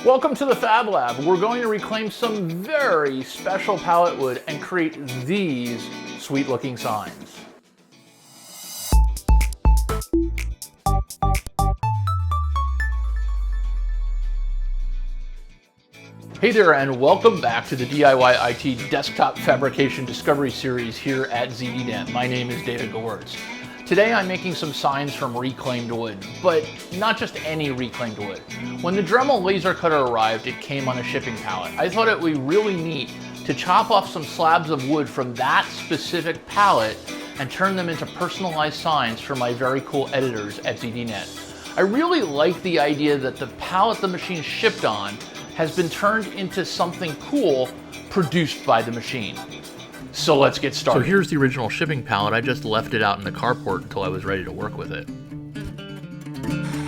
Welcome to the Fab Lab. We're going to reclaim some very special pallet wood and create these sweet looking signs. Hey there, and welcome back to the DIY IT Desktop Fabrication Discovery Series here at ZDNet. My name is David Gewirtz. Today I'm making some signs from reclaimed wood, but not just any reclaimed wood. When the Dremel Laser Cutter arrived, it came on a shipping pallet. I thought it would be really neat to chop off some slabs of wood from that specific pallet and turn them into personalized signs for my very cool editors at ZDNet. I really like the idea that the pallet the machine shipped on has been turned into something cool produced by the machine. So let's get started. So here's the original shipping pallet. I just left it out in the carport until I was ready to work with it.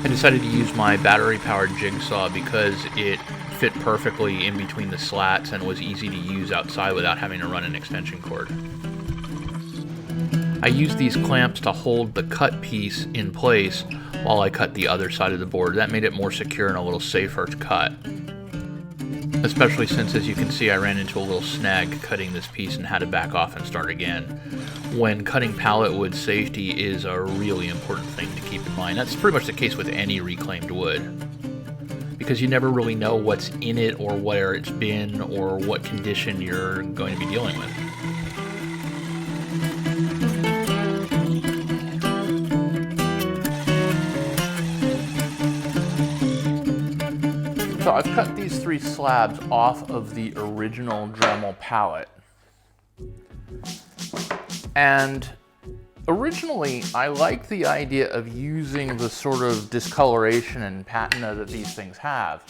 I decided to use my battery-powered jigsaw because it fit perfectly in between the slats and was easy to use outside without having to run an extension cord. I used these clamps to hold the cut piece in place while I cut the other side of the board. That made it more secure and a little safer to cut. Especially since, as you can see, I ran into a little snag cutting this piece and had to back off and start again. When cutting pallet wood, safety is a really important thing to keep in mind. That's pretty much the case with any reclaimed wood, because you never really know what's in it or where it's been or what condition you're going to be dealing with. So I've cut these three slabs off of the original Dremel pallet. And originally, I liked the idea of using the sort of discoloration and patina that these things have.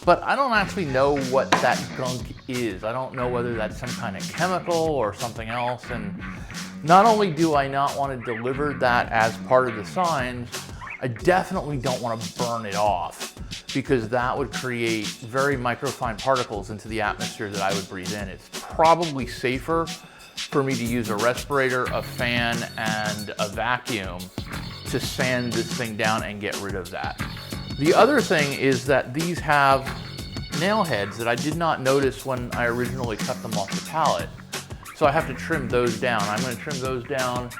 But I don't actually know what that gunk is. I don't know whether that's some kind of chemical or something else. And not only do I not want to deliver that as part of the signs, I definitely don't want to burn it off, because that would create very microfine particles into the atmosphere that I would breathe in. It's probably safer for me to use a respirator, a fan, and a vacuum to sand this thing down and get rid of that. The other thing is that these have nail heads that I did not notice when I originally cut them off the pallet. So I have to trim those down. I'm going to trim those down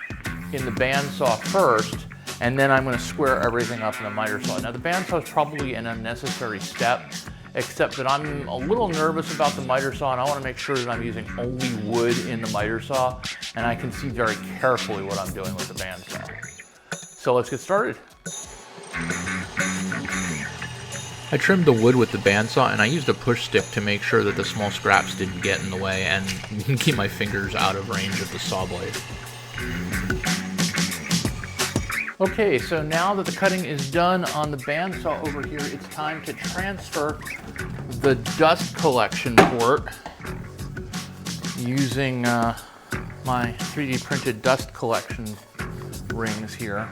in the bandsaw first, and then I'm going to square everything up in the miter saw. Now the bandsaw is probably an unnecessary step, except that I'm a little nervous about the miter saw, and I want to make sure that I'm using only wood in the miter saw, and I can see very carefully what I'm doing with the bandsaw. So let's get started. I trimmed the wood with the bandsaw, and I used a push stick to make sure that the small scraps didn't get in the way and keep my fingers out of range of the saw blade. Okay, so now that the cutting is done on the bandsaw over here, it's time to transfer the dust collection port using my 3D printed dust collection rings here,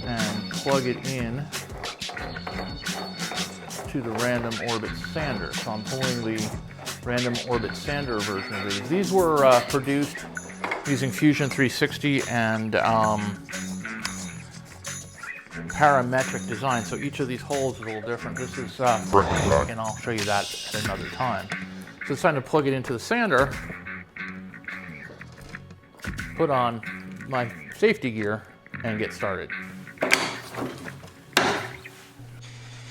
and plug it in to the random orbit sander. So I'm pulling the random orbit sander version of these. These were produced using Fusion 360 and parametric design, so each of these holes is a little different. This is and I'll show you that at another time. So it's time to plug it into the sander, put on my safety gear, and get started.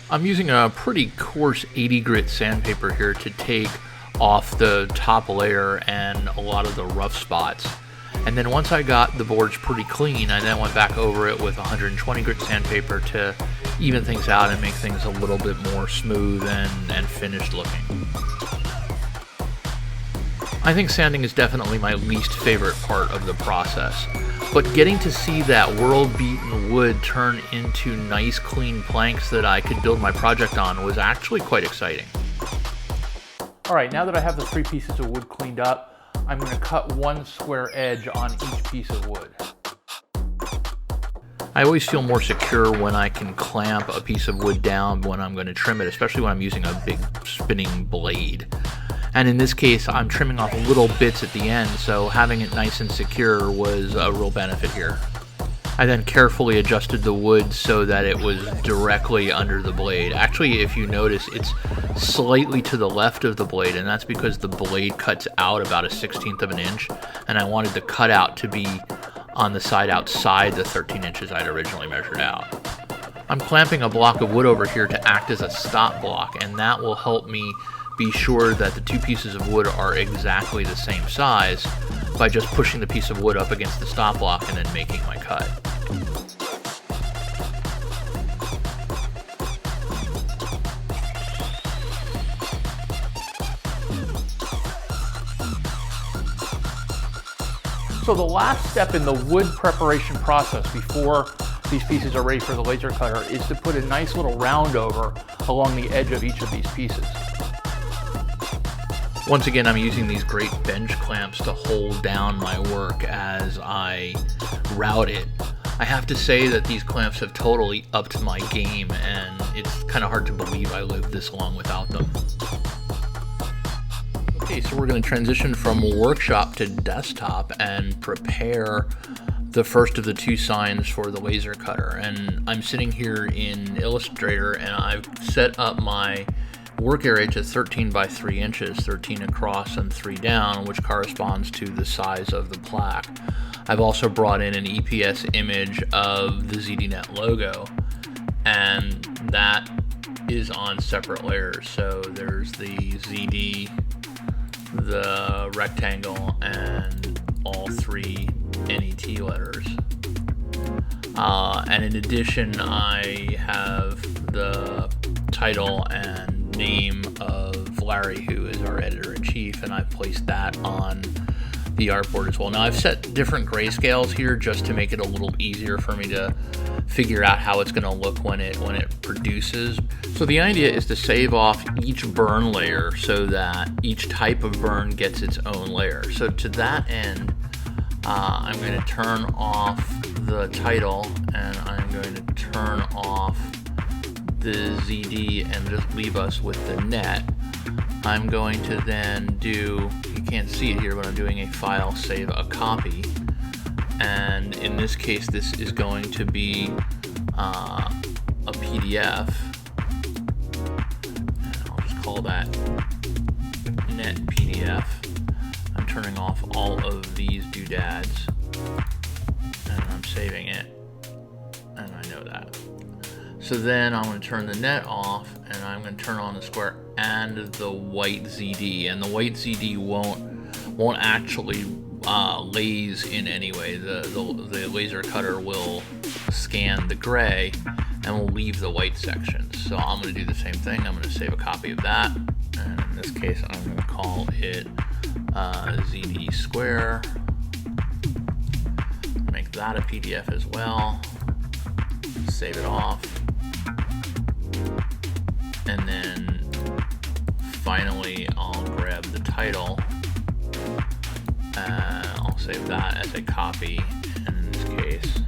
I'm using a pretty coarse 80 grit sandpaper here to take off the top layer and a lot of the rough spots. And then once I got the boards pretty clean, I then went back over it with 120 grit sandpaper to even things out and make things a little bit more smooth and finished looking. I think sanding is definitely my least favorite part of the process, but getting to see that world-beaten wood turn into nice clean planks that I could build my project on was actually quite exciting. All right, now that I have the three pieces of wood cleaned up, I'm going to cut one square edge on each piece of wood. I always feel more secure when I can clamp a piece of wood down when I'm going to trim it, especially when I'm using a big spinning blade. And in this case, I'm trimming off little bits at the end, so having it nice and secure was a real benefit here. I then carefully adjusted the wood so that it was directly under the blade. Actually, if you notice, it's slightly to the left of the blade, and that's because the blade cuts out about 1/16 of an inch, and I wanted the cutout to be on the side outside the 13 inches I'd originally measured out. I'm clamping a block of wood over here to act as a stop block, and that will help me be sure that the two pieces of wood are exactly the same size by just pushing the piece of wood up against the stop block and then making my cut. So the last step in the wood preparation process before these pieces are ready for the laser cutter is to put a nice little round over along the edge of each of these pieces. Once again, I'm using these great bench clamps to hold down my work as I route it. I have to say that these clamps have totally upped my game, and it's kind of hard to believe I lived this long without them. Okay, so we're going to transition from workshop to desktop and prepare the first of the two signs for the laser cutter. And I'm sitting here in Illustrator, and I've set up my work area to 13 by 3 inches, 13 across and 3 down, which corresponds to the size of the plaque. I've also brought in an EPS image of the ZDNet logo, and that is on separate layers. So there's the ZD, the rectangle, and all 3 NET letters. And in addition, I have the title and name of Larry, who is our editor-in-chief, and I've placed that on the artboard as well. Now, I've set different grayscales here just to make it a little easier for me to figure out how it's going to look when it produces. So the idea is to save off each burn layer so that each type of burn gets its own layer. So to that end, I'm going to turn off the title, and I'm going to turn off the ZD and just leave us with the net. I'm going to then do, you can't see it here, but I'm doing a file save a copy, and in this case this is going to be a PDF, and I'll just call that net PDF. I'm turning off all of these doodads, and I'm saving it, and I know that. So then I'm going to turn the net off, and I'm going to turn on the square and the white ZD, and the white ZD won't actually laze in any way. The laser cutter will scan the gray and will leave the white sections. So I'm going to do the same thing. I'm going to save a copy of that, and in this case I'm going to call it ZD square. Make that a PDF as well. Save it off. And then finally I'll grab the title, and I'll save that as a copy, and in this case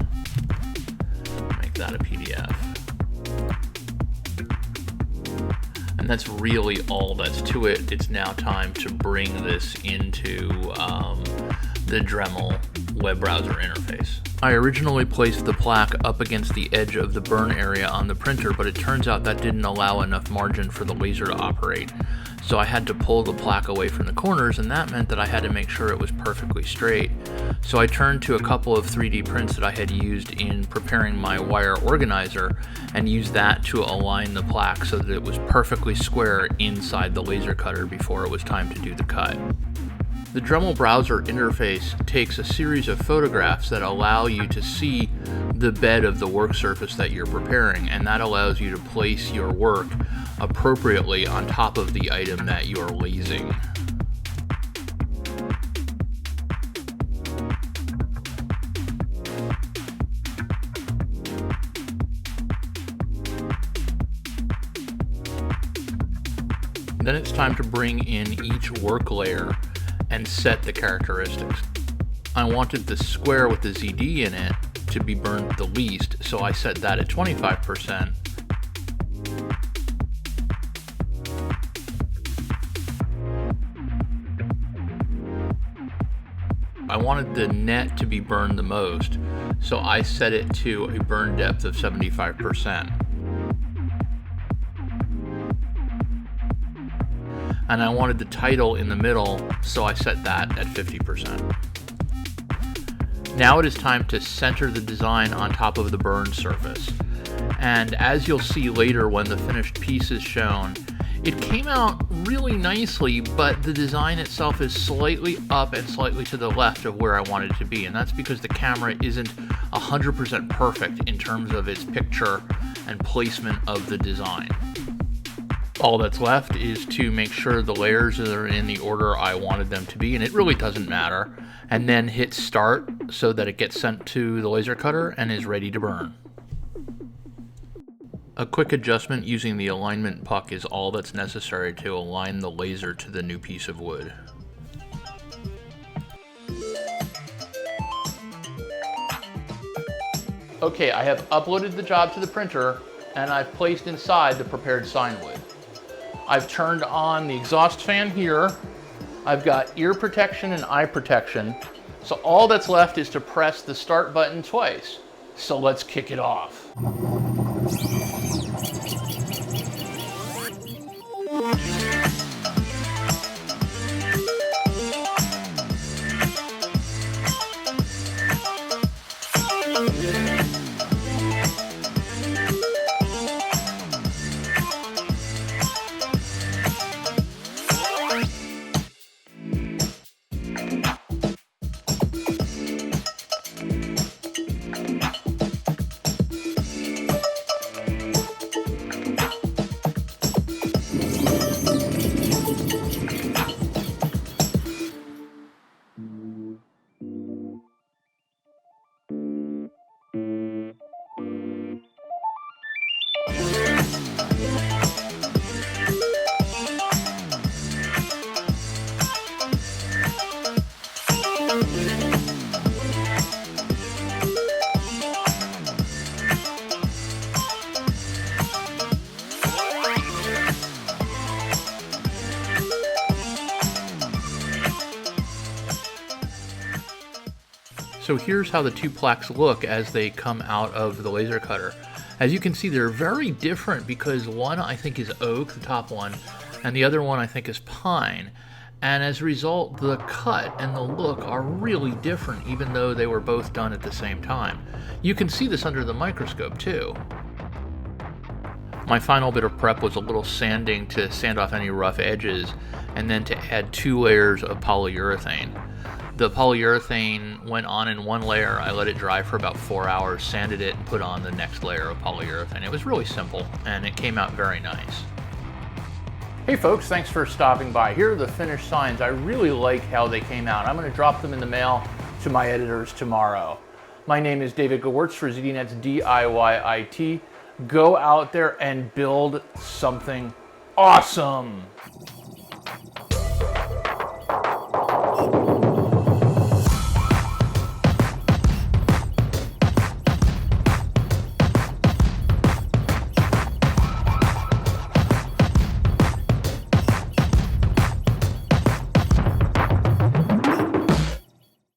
make that a PDF. And that's really all that's to it. It's now time to bring this into the Dremel web browser interface. I originally placed the plaque up against the edge of the burn area on the printer, but it turns out that didn't allow enough margin for the laser to operate. So I had to pull the plaque away from the corners, and that meant that I had to make sure it was perfectly straight. So I turned to a couple of 3D prints that I had used in preparing my wire organizer and used that to align the plaque so that it was perfectly square inside the laser cutter before it was time to do the cut. The Dremel browser interface takes a series of photographs that allow you to see the bed of the work surface that you're preparing, and that allows you to place your work appropriately on top of the item that you're lasing. Then it's time to bring in each work layer and set the characteristics. I wanted the square with the ZD in it to be burned the least, so I set that at 25%. I wanted the net to be burned the most, So I set it to a burn depth of 75%. And I wanted the title in the middle, so I set that at 50%. Now it is time to center the design on top of the burn surface. And as you'll see later when the finished piece is shown, it came out really nicely, but the design itself is slightly up and slightly to the left of where I wanted it to be. And that's because the camera isn't 100% perfect in terms of its picture and placement of the design. All that's left is to make sure the layers are in the order I wanted them to be, and it really doesn't matter, and then hit start so that it gets sent to the laser cutter and is ready to burn. A quick adjustment using the alignment puck is all that's necessary to align the laser to the new piece of wood. Okay, I have uploaded the job to the printer and I've placed inside the prepared sign wood. I've turned on the exhaust fan here. I've got ear protection and eye protection. So all that's left is to press the start button twice. So let's kick it off. So here's how the two plaques look as they come out of the laser cutter. As you can see, they're very different because one I think is oak, the top one, and the other one I think is pine. And as a result, the cut and the look are really different, even though they were both done at the same time. You can see this under the microscope too. My final bit of prep was a little sanding to sand off any rough edges, and then to add 2 layers of polyurethane. The polyurethane went on in one layer. I let it dry for about 4 hours, sanded it, and put on the next layer of polyurethane. It was really simple, and it came out very nice. Hey folks, thanks for stopping by. Here are the finished signs. I really like how they came out. I'm going to drop them in the mail to my editors tomorrow. My name is David Gewirtz for ZDNet's DIY IT. Go out there and build something awesome.